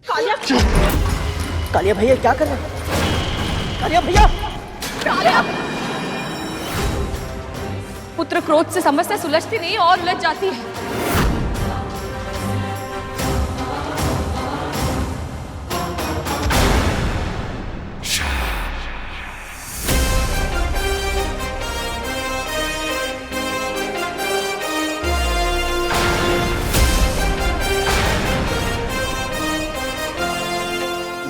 कालिया, कालिया भैया क्या कर रहे हैं? कालिया भैया, कालिया! पुत्र क्रोध से समस्या सुलझती नहीं और उलझ जाती है।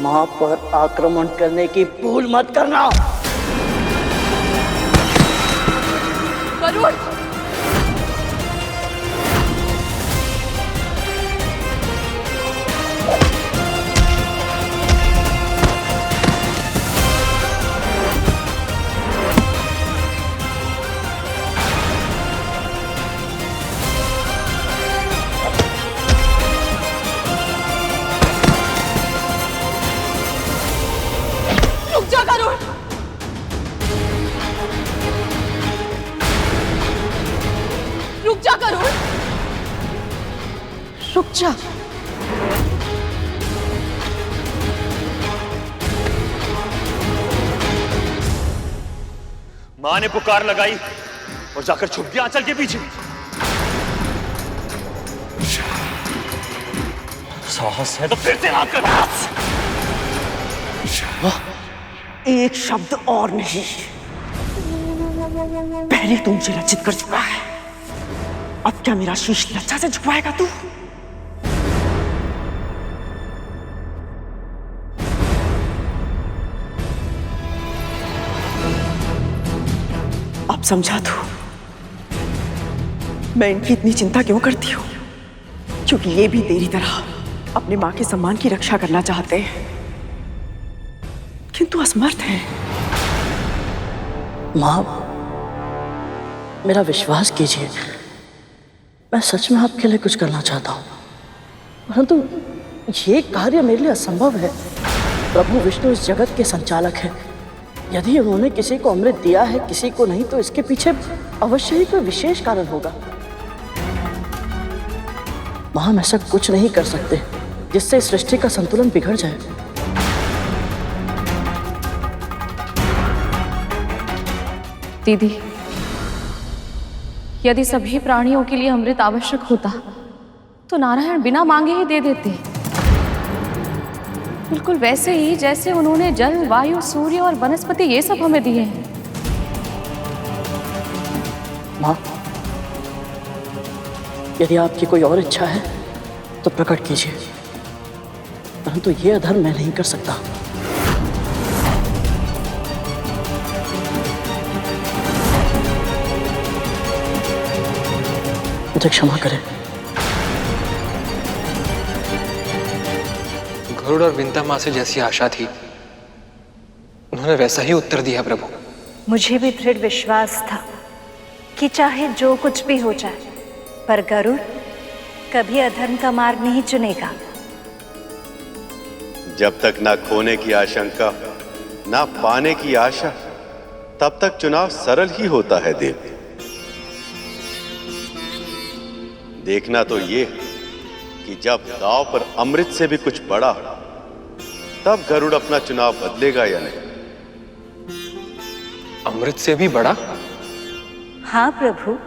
मां पर आक्रमण करने की भूल मत करना। गरुड़! रुक जा गरुड़! रुक जा गरुड़! रुक जा। मां ने पुकार लगाई और जाकर छुप गया आंचल के पीछे। साहस है तो फिर से आकर एक शब्द और नहीं, पहले तू मुझे लज्जित कर चुका है, अब क्या मेरा शीश लज्जा से झुकवाएगा तू? अब समझा तू मैं इनकी इतनी चिंता क्यों करती हूँ? क्योंकि ये भी तेरी तरह अपनी माँ के सम्मान की रक्षा करना चाहते हैं, किंतु असमर्थ है। माँ, मेरा विश्वास कीजिए, मैं सच में आपके लिए कुछ करना चाहता हूँ, परंतु ये कार्य मेरे लिए असंभव है। प्रभु विष्णु इस जगत के संचालक हैं। यदि उन्होंने किसी को अमृत दिया है, किसी को नहीं, तो इसके पीछे अवश्य ही कोई विशेष कारण होगा। माँ, हम ऐसा कुछ नहीं कर सकते जिससे इस सृष्टि का संतुलन बिगड़ जाए। दीदी, यदि सभी प्राणियों के लिए अमृत आवश्यक होता तो नारायण बिना मांगे ही दे देते, बिल्कुल वैसे ही जैसे उन्होंने जल, वायु, सूर्य और वनस्पति ये सब हमें दिए हैं। माँ, यदि आपकी कोई और इच्छा है तो प्रकट कीजिए, परंतु ये अधर्म मैं नहीं कर सकता। मुझे क्षमा करें। गरुड़ और विंता माँ से जैसी आशा थी, उन्होंने वैसा ही उत्तर दिया प्रभु। मुझे भी दृढ़ विश्वास था कि चाहे जो कुछ भी हो जाए, पर गरुड़ कभी अधर्म का मार्ग नहीं चुनेगा। जब तक ना खोने की आशंका, ना पाने की आशा, तब तक चुनाव सरल ही होता है देव। देखना तो ये कि जब दांव पर अमृत से भी कुछ बड़ा हो, तब गरुड़ अपना चुनाव बदलेगा या नहीं। अमृत से भी बड़ा? हाँ प्रभु,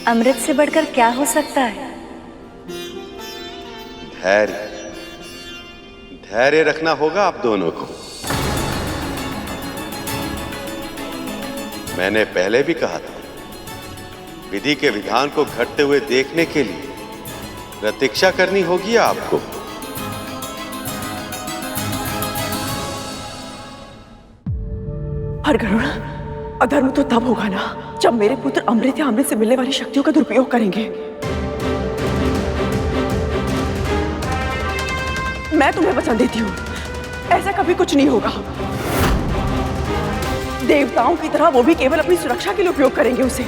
अमृत से बढ़कर क्या हो सकता है? धैर्य, धैर्य रखना होगा आप दोनों को। मैंने पहले भी कहा था, विधि के विधान को घटते हुए देखने के लिए प्रतीक्षा करनी होगी आपको। पर गरुड़, अधर्म तो तब होगा ना जब मेरे पुत्र अमृत या अमृत से मिलने वाली शक्तियों का दुरुपयोग करेंगे। मैं तुम्हें वचन देती हूँ, ऐसा कभी कुछ नहीं होगा। देवताओं की तरह वो भी केवल अपनी सुरक्षा के लिए उपयोग करेंगे उसे।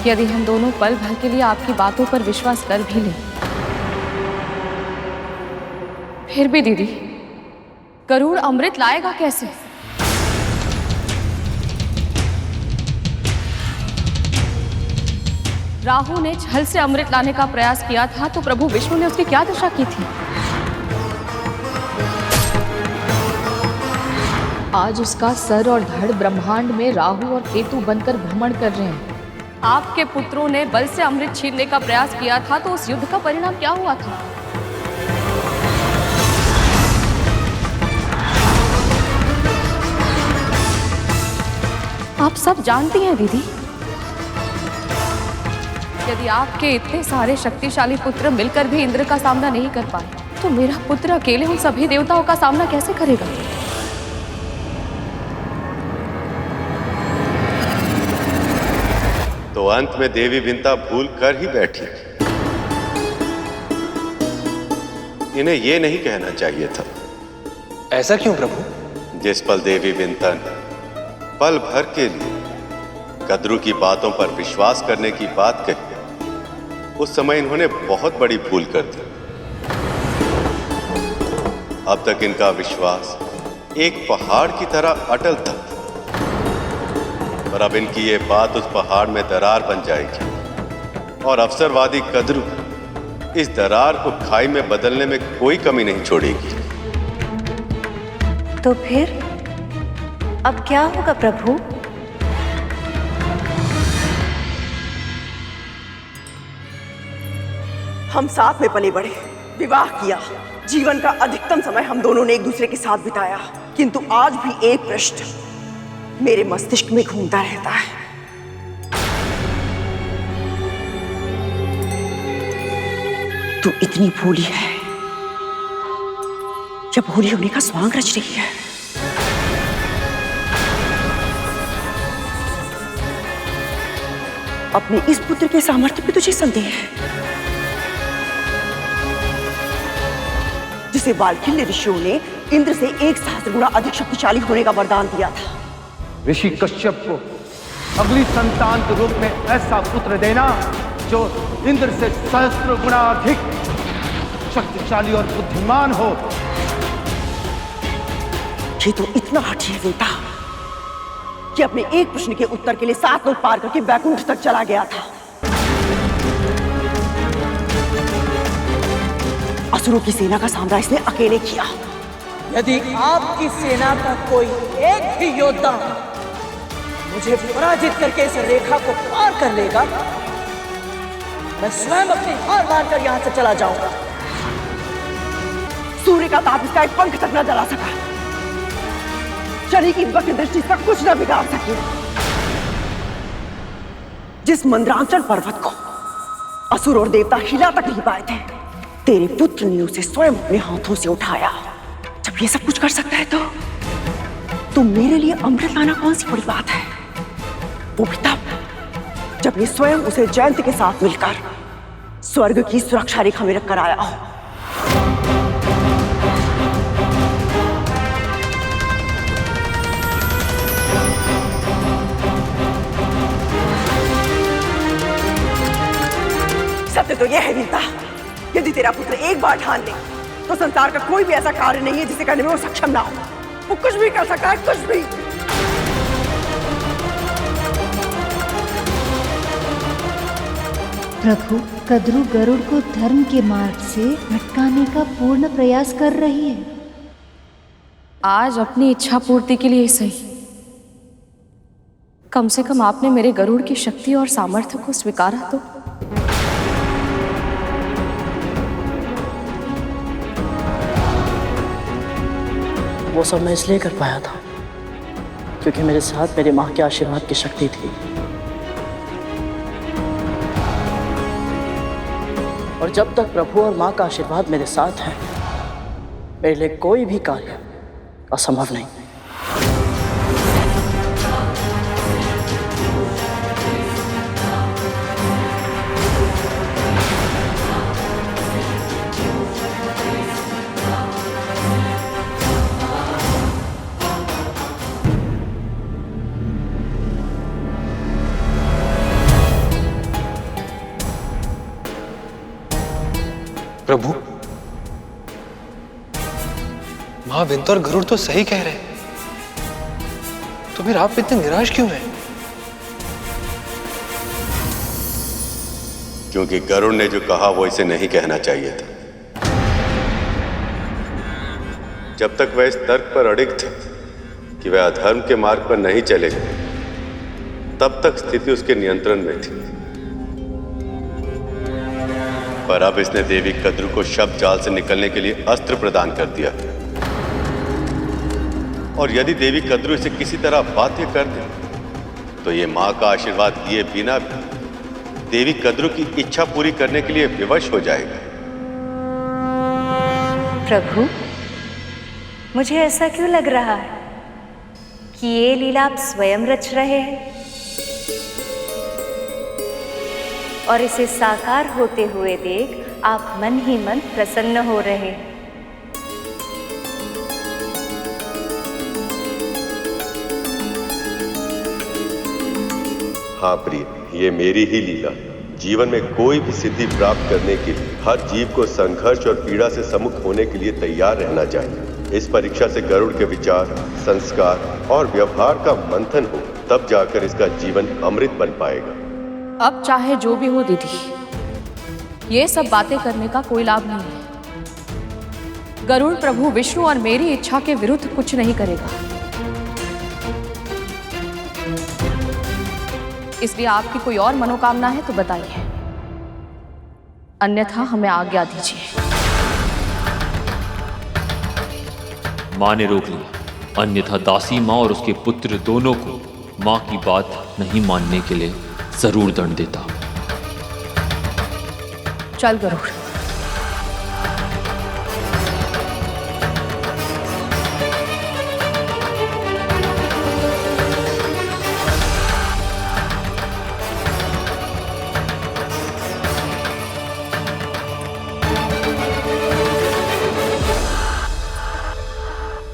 यदि हम दोनों पल भर के लिए आपकी बातों पर विश्वास कर भी लें, फिर भी दीदी, गरुड़ अमृत लाएगा कैसे? राहु ने छल से अमृत लाने का प्रयास किया था तो प्रभु विष्णु ने उसकी क्या दशा की थी? आज उसका सर और धड़ ब्रह्मांड में राहु और केतु बनकर भ्रमण कर रहे हैं। आपके पुत्रों ने बल से अमृत छीनने का प्रयास किया था तो उस युद्ध का परिणाम क्या हुआ था? आप सब जानती हैं दीदी। यदि आपके इतने सारे शक्तिशाली पुत्र मिलकर भी इंद्र का सामना नहीं कर पाए तो मेरा पुत्र अकेले उन सभी देवताओं का सामना कैसे करेगा? तो अंत में देवी विंता भूल कर ही बैठी। इन्हें यह नहीं कहना चाहिए था। ऐसा क्यों प्रभु? जिस पल देवी विंता ने पल भर के लिए कद्रू की बातों पर विश्वास करने की बात कही, उस समय इन्होंने बहुत बड़ी भूल कर दी। अब तक इनका विश्वास एक पहाड़ की तरह अटल था, पर अब इनकी ये बात उस पहाड़ में दरार बन जाएगी और अवसरवादी कद्रू इस दरार को खाई में बदलने में कोई कमी नहीं छोड़ेगी। तो फिर अब क्या होगा प्रभु? हम साथ में पले बढ़े, विवाह किया, जीवन का अधिकतम समय हम दोनों ने एक दूसरे के साथ बिताया, किंतु आज भी एक प्रश्न मेरे मस्तिष्क में घूमता रहता है। तू इतनी भोली है या भोली होने का स्वांग रच रही है? अपने इस पुत्र के सामर्थ्य पे तुझे संदेह है, जिसे वाल्खिल्य ऋषियों ने इंद्र से 1 सहस्त्र गुना अधिक शक्तिशाली होने का वरदान दिया था। ऋषि कश्यप को अगली संतान के रूप में ऐसा पुत्र देना जो इंद्र से सहस्त्र गुना अधिक शक्तिशाली और बुद्धिमान हो। ये तो इतना हठी है विंता कि अपने एक प्रश्न के उत्तर के लिए 7 लोक पार करके वैकुंठ तक चला गया था। असुरों की सेना का सामना इसने अकेले किया। यदि आपकी सेना का कोई एक भी योद्धा मुझे पराजित करके इस रेखा को पार कर लेगा, मैं स्वयं अपनी हार मानकर यहां से चला जाऊंगा। सूर्य का ताप इसका एक पंख तक न जला सका, शनि की वक्र दृष्टि इसका कुछ न बिगाड़ सकी। जिस मंद्रांचल पर्वत को असुर और देवता हिला तक नहीं पाए थे, तेरे पुत्र ने उसे स्वयं अपने हाथों से उठाया। जब ये सब कुछ कर सकता है तो मेरे लिए अमृत लाना कौन सी बड़ी बात है? वो भी तब जब ये स्वयं उसे जयंत के साथ मिलकर स्वर्ग की सुरक्षा रेखा में रखकर आया हो। सत्य तो यह है विंता, यदि तेरा पुत्र एक बार ठान ले तो संसार का कोई भी ऐसा कार्य नहीं है जिसे करने में वो सक्षम ना हो। वो कुछ भी कर सकता है, कुछ भी। प्रभु, कद्रू गरुड़ को धर्म के मार्ग से भटकाने का पूर्ण प्रयास कर रही है। आज अपनी इच्छा पूर्ति के लिए सही, कम से कम आपने मेरे गरुड़ की शक्ति और सामर्थ्य को स्वीकारा तो। वो सब मैं इसलिए कर पाया था क्योंकि मेरे साथ मेरी माँ के आशीर्वाद की शक्ति थी। और जब तक प्रभु और माँ का आशीर्वाद मेरे साथ है, मेरे लिए कोई भी कार्य असंभव नहीं। प्रभु, मां विंता और गरुड़ तो सही कह रहे हैं, तो फिर आप इतने निराश क्यों हैं? क्योंकि गरुड़ ने जो कहा वो इसे नहीं कहना चाहिए था। जब तक वह इस तर्क पर अड़िग था कि वह अधर्म के मार्ग पर नहीं चलेगा, तब तक स्थिति उसके नियंत्रण में थी। पर अब इसने देवी कद्रू को शब्द जाल से निकलने के लिए अस्त्र प्रदान कर दिया, और यदि देवी कद्रू इसे किसी तरह बाध्य कर दे तो ये मां का आशीर्वाद लिए बिना भी देवी कद्रू की इच्छा पूरी करने के लिए विवश हो जाएगा। प्रभु, मुझे ऐसा क्यों लग रहा है कि ये लीला आप स्वयं रच रहे हैं और इसे साकार होते हुए देख आप मन ही मन प्रसन्न हो रहे हैं। हाँ प्रिय, ये मेरी ही लीला। जीवन में कोई भी सिद्धि प्राप्त करने के लिए हर जीव को संघर्ष और पीड़ा से सम्मुख होने के लिए तैयार रहना चाहिए। इस परीक्षा से गरुड़ के विचार, संस्कार और व्यवहार का मंथन हो, तब जाकर इसका जीवन अमृत बन पाएगा। अब चाहे जो भी हो दीदी, ये सब बातें करने का कोई लाभ नहीं है। गरुड़ प्रभु विष्णु और मेरी इच्छा के विरुद्ध कुछ नहीं करेगा, इसलिए आपकी कोई और मनोकामना है तो बताइए, अन्यथा हमें आज्ञा दीजिए। मां ने रोक लिया, अन्यथा दासी मां और उसके पुत्र दोनों को मां की बात नहीं मानने के लिए जरूर दंड देता। चल गरुड़।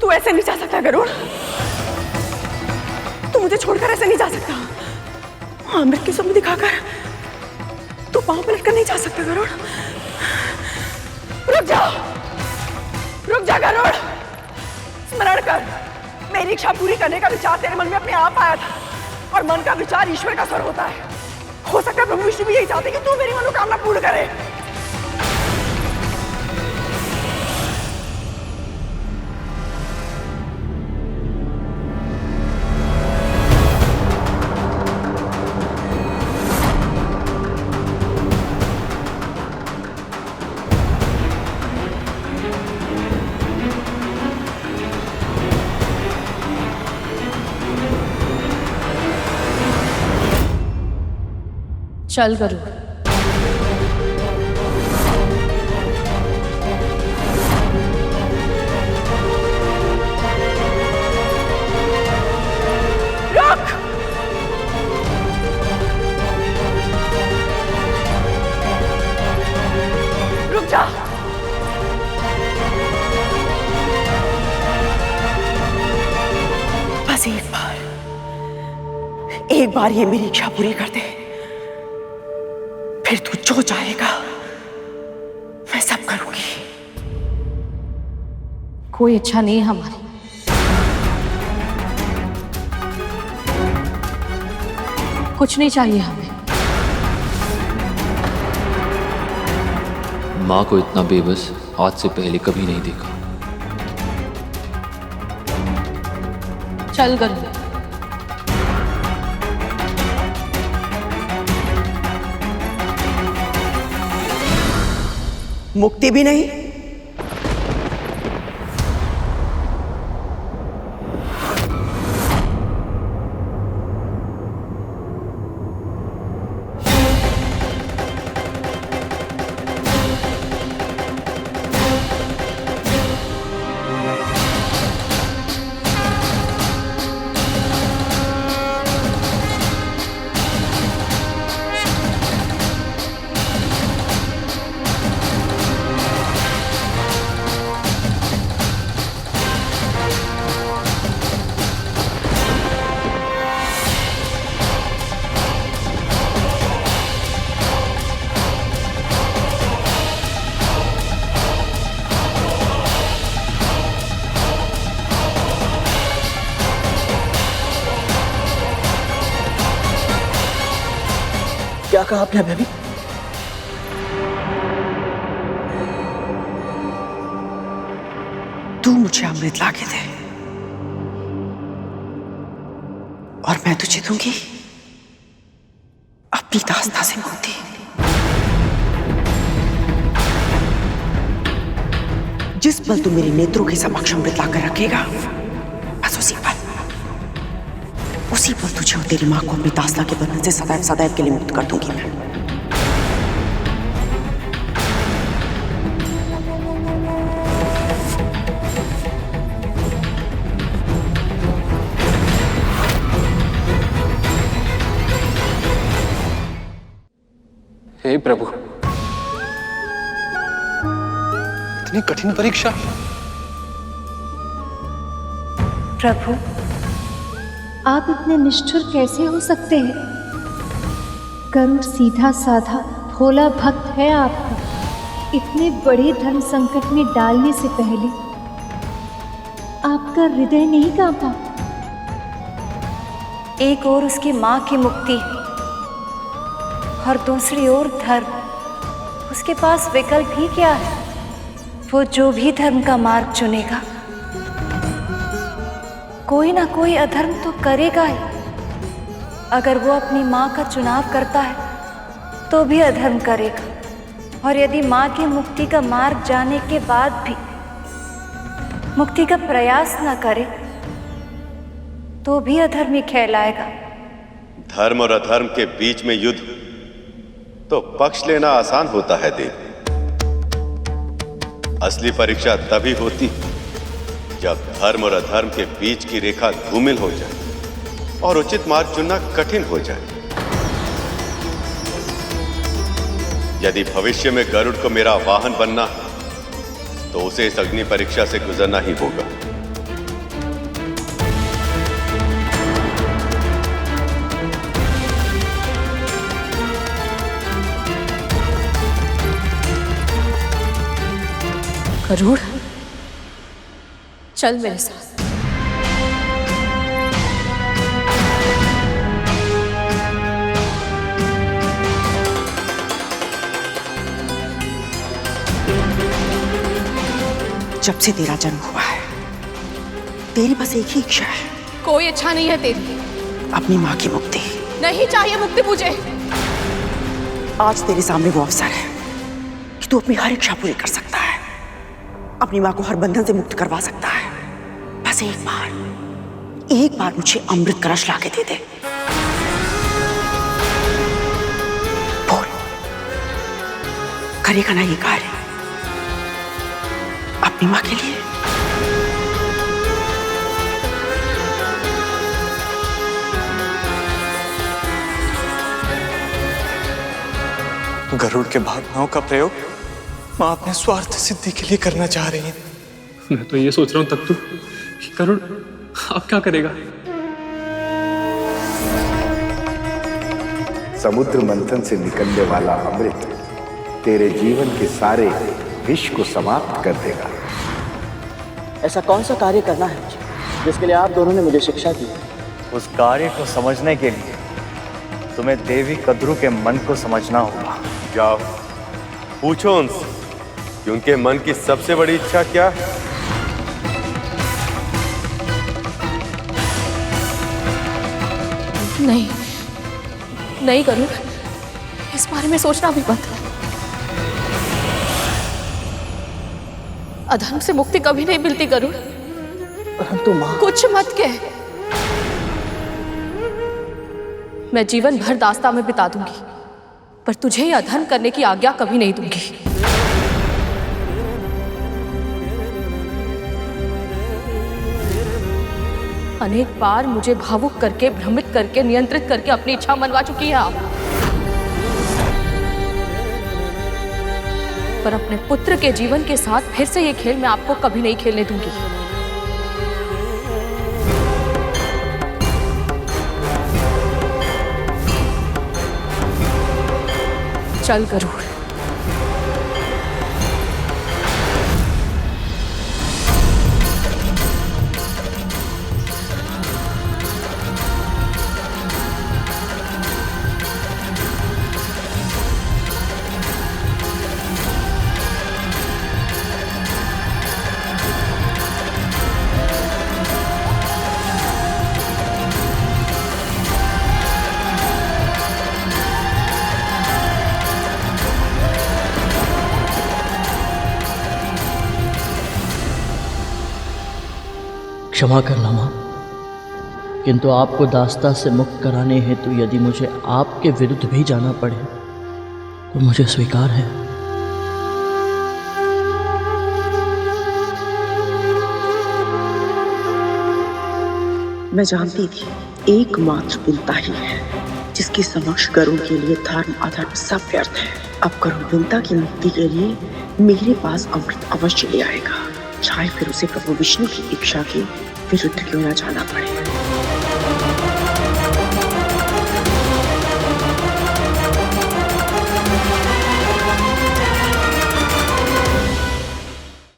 तू ऐसे नहीं जा सकता गरुड़, तू मुझे छोड़कर ऐसे नहीं जा सकता। अमृत की सुम्ह दिखाकर तू पांव पलट कर नहीं जा सकता गरुड़। रुक जा गरुड़, स्मरण कर, मेरी इच्छा पूरी करने का विचार तेरे मन में अपने आप आया था, और मन का विचार ईश्वर का स्वर होता है। हो सकता है प्रभु विष्णु भी यही चाहते कि तू मेरी मनोकामना पूर्ण करे। चल गरुड़। रुक जा। बस एक बार ये मेरी इच्छा पूरी कर दे, फिर तू जो चाहेगा मैं सब करूंगी। कोई इच्छा नहीं है हमारी, कुछ नहीं चाहिए हमें। मां को इतना बेबस आज से पहले कभी नहीं देखा। चल गरुड़। मुक्ति भी नहीं, क्या कहा आपने अभी? मुझे अमृत लाके दे और मैं तुझे दूंगी अपनी दास्ता से मुक्ति। जिस पल तू मेरे नेत्रों के समक्ष अमृत लाकर रखेगा, बस उसी पल तुझे और तेरी मां को अपनी दास्ता के बंधन से सदैव सदैव के लिए मुक्त कर दूंगी मैं। हे प्रभु, इतनी कठिन परीक्षा। प्रभु, आप इतने निष्ठुर कैसे हो सकते हैं? गरुड़ सीधा साधा भोला भक्त है आपका। इतने बड़े धर्म संकट में डालने से पहले आपका हृदय नहीं कांपा? एक ओर उसकी मां की मुक्ति और दूसरी ओर धर्म। उसके पास विकल्प ही क्या है? वो जो भी धर्म का मार्ग चुनेगा, कोई ना कोई अधर्म तो करेगा ही। अगर वो अपनी मां का चुनाव करता है तो भी अधर्म करेगा, और यदि मां की मुक्ति का मार्ग जाने के बाद भी मुक्ति का प्रयास ना करे तो भी अधर्मी कहलाएगा। धर्म और अधर्म के बीच में युद्ध तो पक्ष लेना आसान होता है देव। असली परीक्षा तभी होती जब धर्म और अधर्म के बीच की रेखा धूमिल हो जाए और उचित मार्ग चुनना कठिन हो जाए। यदि भविष्य में गरुड़ को मेरा वाहन बनना है तो उसे इस अग्नि परीक्षा से गुजरना ही होगा। गरुड़, चल मेरे साथ। जब से तेरा जन्म हुआ है तेरी बस एक ही इच्छा है। कोई इच्छा नहीं है तेरी। अपनी मां की मुक्ति। नहीं चाहिए मुक्ति मुझे। आज तेरे सामने वो अवसर है कि तू अपनी हर इच्छा पूरी कर सकता है, अपनी मां को हर बंधन से मुक्त करवा सकता है। बस एक बार मुझे अमृत कलश लाके दे दे। बोल, करेगा ना ये कार्य अपनी मां के लिए? गरुड़ के भावनाओं का प्रयोग मां अपने स्वार्थ सिद्धि के लिए करना चाह रही है। मैं तो ये सोच रहा हूं तख्तू कि गरुड़ अब क्या करेगा? समुद्र मंथन से निकलने वाला अमृत तेरे जीवन के सारे विष को समाप्त कर देगा। ऐसा कौन सा कार्य करना है मुझे जिसके लिए आप दोनों ने मुझे शिक्षा दी? उस कार्य को समझने के लिए तुम्हें देवी कद्रू के मन को समझना होगा। जाओ पूछो उनसे कि उनके मन की सबसे बड़ी इच्छा क्या है। नहीं गरुड़, इस बारे में सोचना भी मत। अधर्म से मुक्ति कभी नहीं मिलती गरुड़। परंतु मां, कुछ मत कह। मैं जीवन भर दास्ता में बिता दूंगी, पर तुझे यह अधर्म करने की आज्ञा कभी नहीं दूंगी। अनेक बार मुझे भावुक करके, भ्रमित करके, नियंत्रित करके अपनी इच्छा मनवा चुकी है आप, पर अपने पुत्र के जीवन के साथ फिर से ये खेल मैं आपको कभी नहीं खेलने दूंगी। चल गरुड़। क्षमा करना माँ, किंतु आपको दास्ता से मुक्त कराने हेतु यदि मुझे आपके विरुद्ध भी जाना पड़े तो मुझे स्वीकार है। मैं जानती थी एकमात्र विंता ही है जिसके समक्ष गरुड़ के लिए धर्म अधर्म सब व्यर्थ है। अब गरुड़ विंता की मुक्ति के लिए मेरे पास अमृत अवश्य ले आएगा, चाहे फिर उसे प्रभु विष्णु की इच्छा के विरुद्ध क्यों न जाना पड़े।